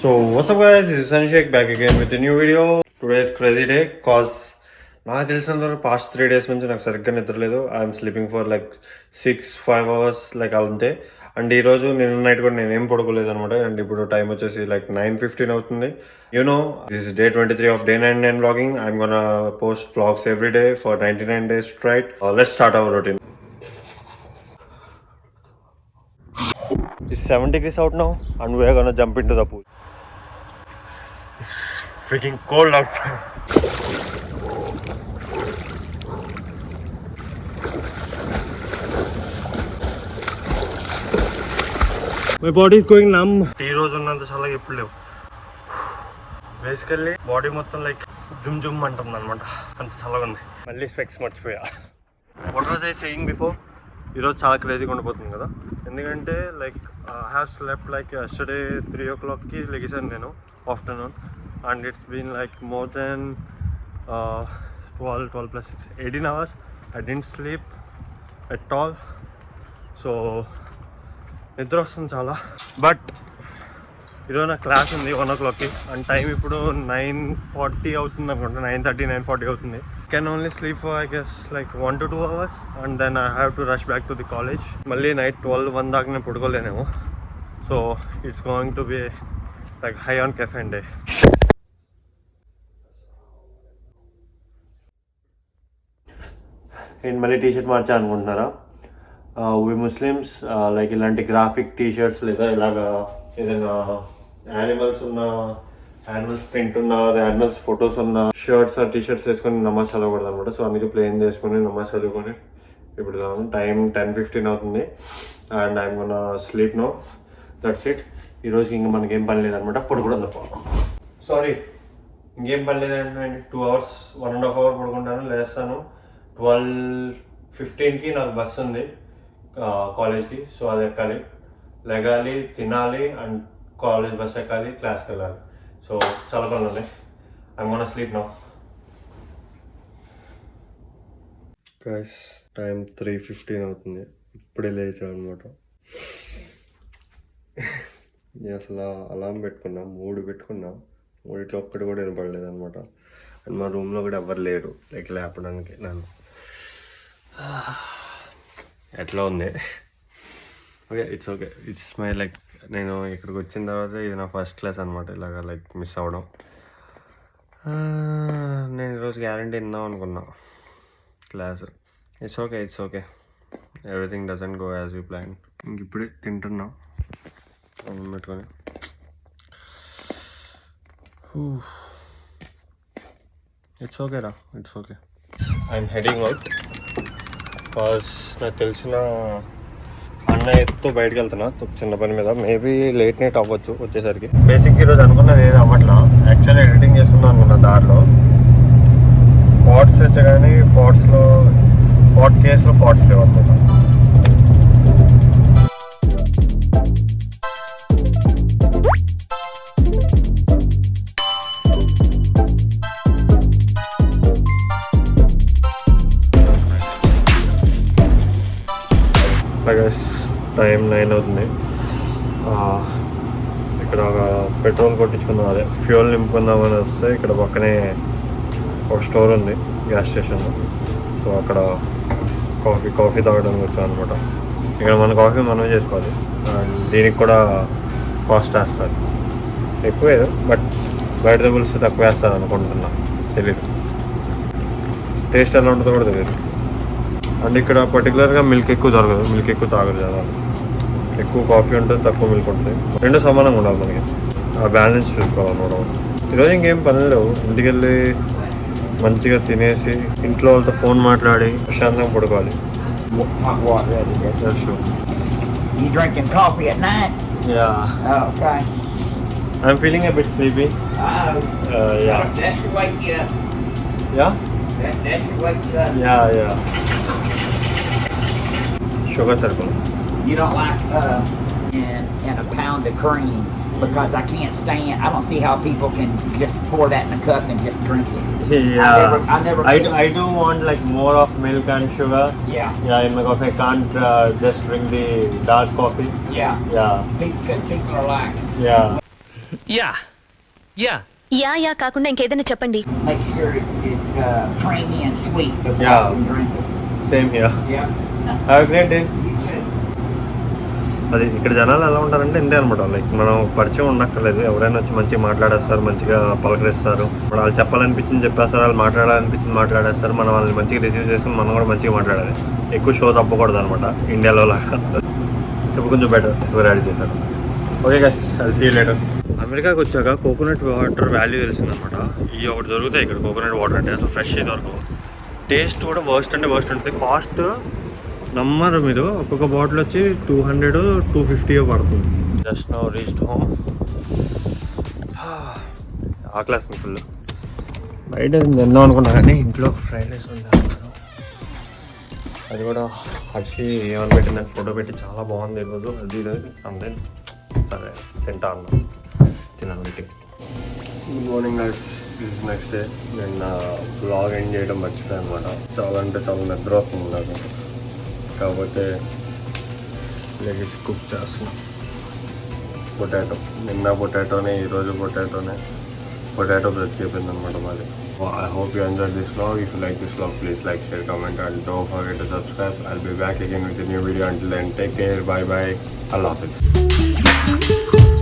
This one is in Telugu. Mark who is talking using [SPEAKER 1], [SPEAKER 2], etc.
[SPEAKER 1] So what's up guys, this is Sanshek back again with a new video. Today is crazy day cause నాకు తెలిసినంత పాస్ట్ 3 days నుంచి నాకు సరిగ్గా నిద్రలేదు. I'm sleeping for like 6-5 hours like అంతే. అండ్ ఈరోజు నిన్న నైట్ కూడా నేను ఏం పడుకోలేదు అనమాట. అండ్ ఇప్పుడు టైం వచ్చేసి లైక్ 9:15 అవుతుంది. This is day 23 of day 99 vlogging. I'm gonna post vlogs every day for 99 days straight. Let's start our routine. It's 7 degrees out now and we are gonna jump into the pool. It's freaking cold outside. My body is going numb. ఈ రోజు ఉన్నంత చల్లగా ఎప్పుడు లేవు. బేసికల్లీ బాడీ మొత్తం లైక్ జుమ్ జుమ్ అంటుంది అనమాట, అంత చల్లగా ఉంది. మళ్ళీ స్పెక్స్ మర్చిపోయా. What was I saying before? ఈరోజు చాలా క్రేజీగా ఉండిపోతుంది కదా, ఎందుకంటే like I have slept like yesterday 3 o'clockకి లెగిసాను నేను afternoon. And it's been like more than 12 plus 6 18 hours. I didn't sleep at all. So నిద్ర వస్తుంది చాలా. బట్ ఈరోజు నా క్లాస్ ఉంది 1 o'clockకి అండ్ టైం ఇప్పుడు 9:40 అవుతుంది అనుకుంటా, 9:30 9:40 అవుతుంది. Can only sleep for I guess like 1 to 2 hours and then I have to rush back to the college. మళ్ళీ నైట్ 12-1 దాకా నేను పడుకోలేనేమో. So it's going to be like high on caffeine day. నేను మళ్ళీ టీషర్ట్ మార్చా అనుకుంటున్నారా? వి ముస్లిమ్స్ లైక్ ఇలాంటి గ్రాఫిక్ టీషర్ట్స్ లేదా ఇలాగా ఏదైనా యానిమల్స్ ఉన్న, యానిమల్స్ ప్రింట్ ఉన్న, యానిమల్స్ ఫొటోస్ ఉన్న షర్ట్స్ ఆర్ టీషర్ట్స్ వేసుకొని నమాజ్ చదవకూడదు అనమాట. సో అందుకే ప్లేన్ చేసుకొని నమాజ్ చదువుకొని ఇప్పుడు టైం 10:15 అవుతుంది and I'm gonna sleep no. That's it. ఈరోజుకి ఇంకా మనకేం పని లేదనమాట, పడుకోవడం తప్ప. సారీ, ఇంకేం పని లేదంటే 2 hours 1.5 hour పడుకుంటాను, లేస్తాను 12:15కి నాకు బస్సు ఉంది కాలేజ్కి. సో అది ఎక్కాలి, లెగాలి, తినాలి అండ్ కాలేజ్ బస్ ఎక్కాలి, క్లాస్కి వెళ్ళాలి. సో చాలా పనులు ఉన్నాయి. I'm gonna sleep now. Guys time 3:15 అవుతుంది, ఇప్పుడే లేచాను అనమాట. అసలు అలారం పెట్టుకున్నా, 3 పెట్టుకున్నా, 3 ఒక్కటి కూడా వినపడలేదు అనమాట. అండ్ మా రూమ్లో కూడా ఎవరు లేరు లైక్ లేపడానికి నన్ను. ఎట్లా ఉంది? Okay, it's okay. It's my like నేను ఇక్కడికి వచ్చిన తర్వాత ఇది నా ఫస్ట్ క్లాస్ అనమాట ఇలాగ లైక్ మిస్ అవ్వడం. నేను ఈరోజు గ్యారంటీ విందాం అనుకున్నా class. It's okay, it's okay. Everything doesn't go as you plan. ఇంక ఇప్పుడే తింటున్నా పెట్టుకొని. ఇట్స్ ఓకే రా, it's okay. I'm heading out because నాకు తెలిసిన అన్నయ్యతో బయటకు వెళ్తున్నా చిన్న పని మీద. మేబీ లేట్ నైట్ అవ్వచ్చు వచ్చేసరికి. బేసిక్ ఈరోజు అనుకున్నది ఏది అవ్వట్లా. యాక్చువల్లీ ఎడిటింగ్ చేసుకుందాం అనుకున్నా దారిలో. పాట్స్ వచ్చా కానీ పాట్ కేసులో పాట్స్ లేవు అనుకుంటా. టైం 9 అవుతుంది. ఇక్కడ ఒక పెట్రోల్ కొట్టించుకుందాం, అదే ఫ్యూయల్ నింపుకుందామని వస్తే ఇక్కడ పక్కనే ఒక స్టోర్ ఉంది గ్యాస్ స్టేషన్లో. సో అక్కడ కాఫీ తాగడానికి వచ్చాం అనమాట. ఇక్కడ మన కాఫీ మనమే చేసుకోవాలి అండ్ దీనికి కూడా కాస్ట్ వేస్తారు, ఎక్కువే బట్ బయట పులిస్తే తక్కువ వేస్తారు అనుకుంటున్నా, తెలీదు. టేస్ట్ ఎలా ఉంటుందో కూడా తెలియదు. అండ్ ఇక్కడ పర్టికులర్గా మిల్క్ ఎక్కువ దొరకదు, మిల్క్ ఎక్కువ తాగదు జనాలు. ఎక్కువ కాఫీ ఉంటుంది, తక్కువ మిల్క్ ఉంటుంది. రెండు సమానంగా ఉండాలి మనకి. ఆ బ్యాలెన్స్ చూసుకోవాలన్నమాట. ఈరోజు ఇంకేం పనులు లేవు. ఇంటికి వెళ్ళి మంచిగా తినేసి ఇంట్లో వాళ్ళతో ఫోన్ మాట్లాడి ప్రశాంతంగా పడుకోవాలి.
[SPEAKER 2] You drinking coffee at night?
[SPEAKER 1] Yeah.
[SPEAKER 2] Oh, okay.
[SPEAKER 1] I'm feeling a bit sleepy. Yeah.
[SPEAKER 2] That should wake you up.
[SPEAKER 1] Yeah?
[SPEAKER 2] That should wake you up.
[SPEAKER 1] Yeah. Sugar circle.
[SPEAKER 2] You don't like in a pound of cream because I can't stand. I don't see how people can just pour that in a cup and just drink it.
[SPEAKER 1] Yeah.
[SPEAKER 2] I never.
[SPEAKER 1] I do want like more of milk and sugar.
[SPEAKER 2] Yeah.
[SPEAKER 1] In my coffee. I can't just drink the dark coffee.
[SPEAKER 2] Yeah.
[SPEAKER 1] Yeah.
[SPEAKER 2] People are like.
[SPEAKER 1] Yeah.
[SPEAKER 3] Yeah.
[SPEAKER 4] Yeah కాకుండా ఇంకేదైనా చెప్పండి.
[SPEAKER 2] Make sure it's creamy and sweet before
[SPEAKER 1] Yeah.
[SPEAKER 2] you drink it.
[SPEAKER 1] Same here.
[SPEAKER 2] Yeah.
[SPEAKER 1] Have great day.
[SPEAKER 2] You too.
[SPEAKER 1] అది ఇక్కడ జనాలు ఎలా ఉంటారంటే ఇంతే అనమాట. లైక్ మనం పరిచయం ఉండక్కర్లేదు, ఎవరైనా వచ్చి మంచిగా మాట్లాడేస్తారు, మంచిగా పలకరిస్తారు. మనం వాళ్ళు చెప్పాలనిపించింది చెప్పేస్తారు, వాళ్ళు మాట్లాడాలనిపించింది మాట్లాడేస్తారు. మనం వాళ్ళని మంచిగా రిసీవ్ చేసుకుని మనం కూడా మంచిగా మాట్లాడాలి. ఎక్కువ షో తప్పకూడదు అనమాట ఇండియాలో లాగా. ఇప్పుడు కొంచెం బెటర్ ఎవరు యాడ్ చేశారు. Okay guys, I'll see you later. అమెరికాకి వచ్చాక కోకోనట్ వాటర్ వాల్యూ తెలిసిందనమాట. ఇవి ఒకటి దొరుకుతాయి ఇక్కడ కోకోనట్ వాటర్ అంటే అసలు ఫ్రెష్ అయితే వరకు. టేస్ట్ కూడా వర్స్ట్ అంటే వర్స్ట్ ఉంటుంది. కాస్ట్ నమ్మరు మీరు, ఒక్కొక్క బాటిల్ వచ్చి 200-250 పడుతుంది. Just now reached home. ఆకలేస్తుంది ఫుల్. బయట తిందాం అనుకున్నా కానీ ఇంట్లో ఫ్రైడ్ రైస్ ఉంది అన్నారు. అది కూడా హర్షి ఏమని పెట్టిందని ఫోటో పెట్టి చాలా బాగుంది ఈరోజు. అది అంతే, సరే తింటా అన్నా, తినాలి. Good morning guys, this is next day. నేను బ్లాగ్ ఎండ్ చేయడం మర్చిపోయాను అనమాట. చాలా అంటే చాలా నిద్ర వస్తుంది నాకు. కాకపోతే లెగిసి కుక్ చేస్తున్నాం. పొటాటో, నిన్న పొటాటోనే, ఈరోజు పొటాటోనే. పొటాటో బ్రెడ్ చెప్పింది అనమాట మాది. I hope you enjoyed this vlog. If you like this vlog, please like, share, comment and don't forget to subscribe. I'll be back again with a new video. Until then, take care, bye bye, Allah Hafiz.